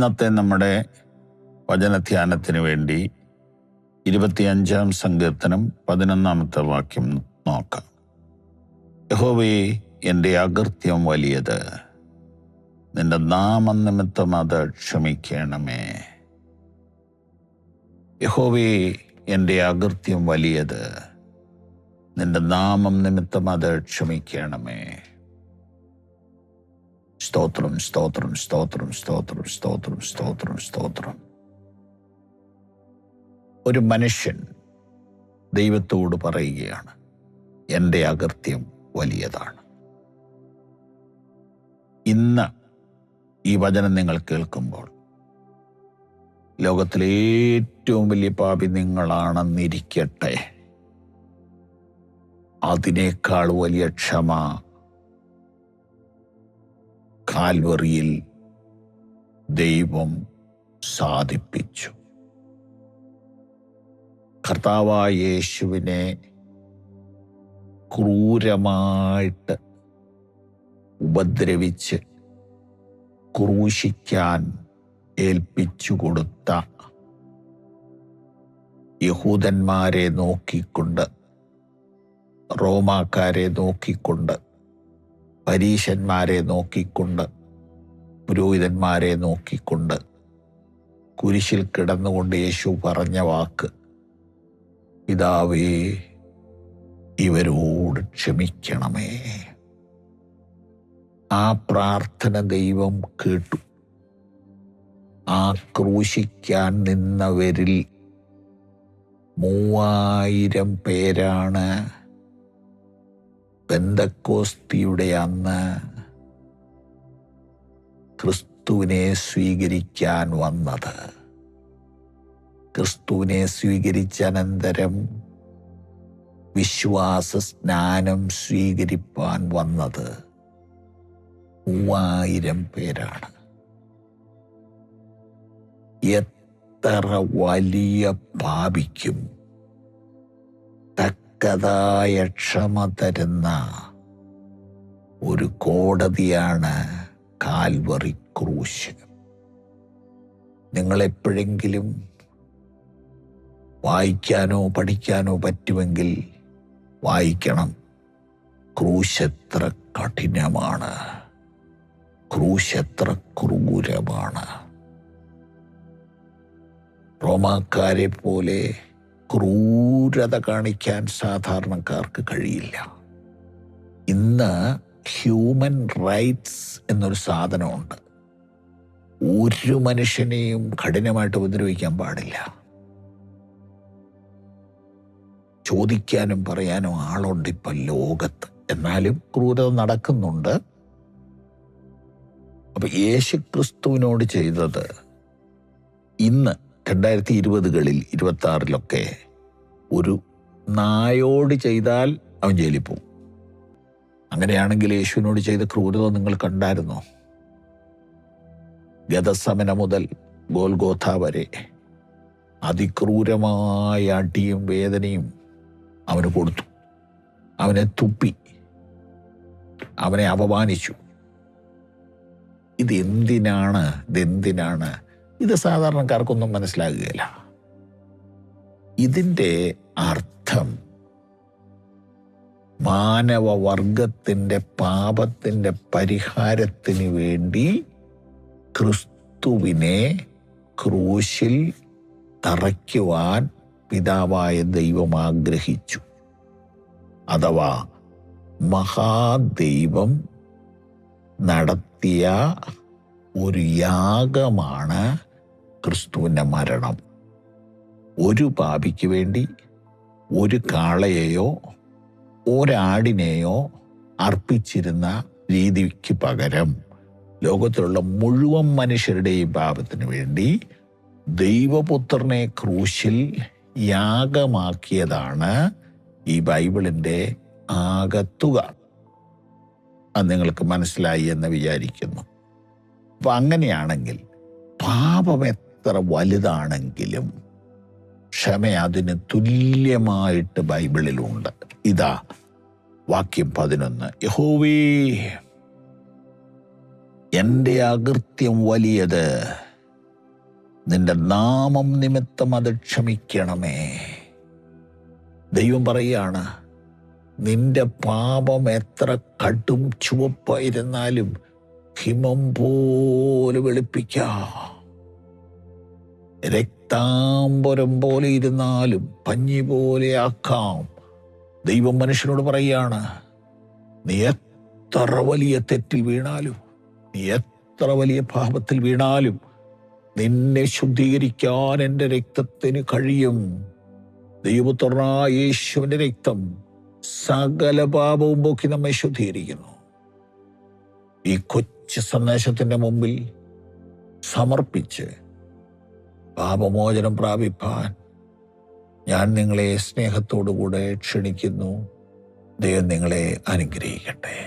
ഇന്നത്തെ നമ്മുടെ വചനധ്യാനത്തിന് വേണ്ടി 25-ാം സങ്കീർത്തനം 11-ാമത്തെ വാക്യം നോക്കാം. യഹോവേ, എൻ്റെ അകൃത്യം വലിയത്, നിന്റെ നാമനിമിത്തം അത് ക്ഷമിക്കണമേ. യഹോവേ, എൻ്റെ അകൃത്യം വലിയത്, നിന്റെ നാമം നിമിത്തം അത് ക്ഷമിക്കണമേ. സ്തോത്രം, സ്തോത്രം, സ്തോത്രം, സ്തോത്രം, സ്തോത്രം, സ്തോത്രം, സ്തോത്രം. ഒരു മനുഷ്യൻ ദൈവത്തോട് പറയുകയാണ്, എൻ്റെ അകൃത്യം വലിയതാണ്. ഇന്ന് ഈ വചനം നിങ്ങൾ കേൾക്കുമ്പോൾ ലോകത്തിലെ ഏറ്റവും വലിയ പാപി നിങ്ങളാണെന്നിരിക്കട്ടെ, അതിനേക്കാൾ വലിയ ക്ഷമ കാൽവറിയിൽ ദൈവം സാധിപ്പിച്ചു. കർത്താവായ യേശുവിനെ ക്രൂരമായിട്ട് ഉപദ്രവിച്ച് ക്രൂശിക്കാൻ ഏൽപ്പിച്ചു കൊടുത്ത യഹൂദന്മാരെ നോക്കിക്കൊണ്ട്, റോമാക്കാരെ നോക്കിക്കൊണ്ട്, പരീശന്മാരെ നോക്കിക്കൊണ്ട്, പുരോഹിതന്മാരെ നോക്കിക്കൊണ്ട് കുരിശിൽ കിടന്നുകൊണ്ട് യേശു പറഞ്ഞ വാക്ക്, പിതാവേ, ഇവരോട് ക്ഷമിക്കണമേ. ആ പ്രാർത്ഥന ദൈവം കേട്ടു. ആ ക്രൂശിക്കാൻ നിന്നവരിൽ 3000 പേരാണ് പെന്തക്കോസ്തിയുടെ അന്ന് ക്രിസ്തുവിനെ സ്വീകരിക്കാൻ വന്നത്. ക്രിസ്തുവിനെ സ്വീകരിച്ച അനന്തരം വിശ്വാസ സ്നാനം സ്വീകരിപ്പാൻ വന്നത് 3000 പേരാണ്. എത്ര വലിയ പാപിക്കും തക്കതായ ക്ഷമ തരുന്ന ഒരു കോടതിയാണ് കാൽവറി ക്രൂശ്. നിങ്ങളെപ്പോഴെങ്കിലും വായിക്കാനോ പഠിക്കാനോ പറ്റുമെങ്കിൽ വായിക്കണം. ക്രൂശ് എത്ര കഠിനമാണ്, ക്രൂശ് എത്ര ക്രൂരമാണ്. റോമാക്കാരെ പോലെ ക്രൂരത കാണിക്കാൻ സാധാരണക്കാർക്ക് കഴിയില്ല. ഇന്ന് ഹ്യൂമൻ റൈറ്റ്സ് എന്നൊരു സാധനമുണ്ട്. ഒരു മനുഷ്യനെയും കഠിനമായിട്ട് ഉപദ്രവിക്കാൻ പാടില്ല. ചോദിക്കാനും പറയാനും ആളുണ്ട് ഇപ്പം ലോകത്ത്. എന്നാലും ക്രൂരത നടക്കുന്നുണ്ട്. അപ്പൊ യേശുക്രിസ്തുവിനോട് ചെയ്തത് ഇന്ന് 2020-കളിൽ 2026-ലൊക്കെ ഒരു നായോട് ചെയ്താൽ അവൻ ജയിലിൽ പോകും. അങ്ങനെയാണെങ്കിൽ യേശുവിനോട് ചെയ്ത ക്രൂരത നിങ്ങൾ കണ്ടായിരുന്നോ? ഗതസമന മുതൽ ഗോൽഗോഥ വരെ അതിക്രൂരമായ അടിയും വേദനയും അവന് കൊടുത്തു. അവനെ തുപ്പി, അവനെ അപമാനിച്ചു. ഇതെന്തിനാണ്? ഇത് സാധാരണക്കാർക്കൊന്നും മനസ്സിലാകുകയില്ല. ഇതിൻ്റെ അർത്ഥം മാനവവർഗത്തിൻ്റെ പാപത്തിൻ്റെ പരിഹാരത്തിന് വേണ്ടി ക്രിസ്തുവിനെ ക്രൂശിൽ തറയ്ക്കുവാൻ പിതാവായ ദൈവം ആഗ്രഹിച്ചു. അഥവാ മഹാദൈവം നടത്തിയ ഒരു യാഗമാണ് ക്രിസ്തുവിൻ്റെ മരണം. ഒരു പാപിക്ക് വേണ്ടി ഒരു കാളയെയോ ഒരാടിനെയോ അർപ്പിച്ചിരുന്ന രീതിക്ക് പകരം ലോകത്തിലുള്ള മുഴുവൻ മനുഷ്യരുടെയും പാപത്തിന് വേണ്ടി ദൈവപുത്രനെ ക്രൂശിൽ യാഗമാക്കിയതാണ് ഈ ബൈബിളിൻ്റെ ആകത്തുക. അത് നിങ്ങൾക്ക് മനസ്സിലായി എന്ന് വിചാരിക്കുന്നു. അപ്പം അങ്ങനെയാണെങ്കിൽ പാപം എത്ര വലുതാണെങ്കിലും ക്ഷമ അതിന് തുല്യമായിട്ട് ബൈബിളിലുണ്ട്. ഇതാ വാക്യം 11. യഹോവേ, എൻ്റെ അകൃത്യം വലിയത്, നിന്റെ നാമം നിമിത്തം അത് ക്ഷമിക്കണമേ. ദൈവം പറയുകയാണ്, നിന്റെ പാപം എത്ര കടും ചുവപ്പായിരുന്നാലും ഹിമം പോലെ വെളുപ്പിക്കാം. രക്താംബരം പോലെ ഇരുന്നാലും പഞ്ഞി പോലെ ആക്കാം. ദൈവം മനുഷ്യനോട് പറയുകയാണ്, നീ എത്ര വലിയ തെറ്റിൽ വീണാലും, നീ എത്ര വലിയ പാപത്തിൽ വീണാലും നിന്നെ ശുദ്ധീകരിക്കാൻ എൻ്റെ രക്തത്തിന് കഴിയും. ദൈവപുത്രനായ യേശുവിൻ്റെ രക്തം സകല പാപവും പോക്കി നമ്മെ ശുദ്ധീകരിക്കുന്നു. ഈ കൊച്ചു സന്ദേശത്തിൻ്റെ മുമ്പിൽ സമർപ്പിച്ച് പാപമോചനം പ്രാപിപ്പാൻ ഞാൻ നിങ്ങളെ സ്നേഹത്തോടുകൂടെ ക്ഷണിക്കുന്നു. ദൈവം നിങ്ങളെ അനുഗ്രഹിക്കട്ടെ.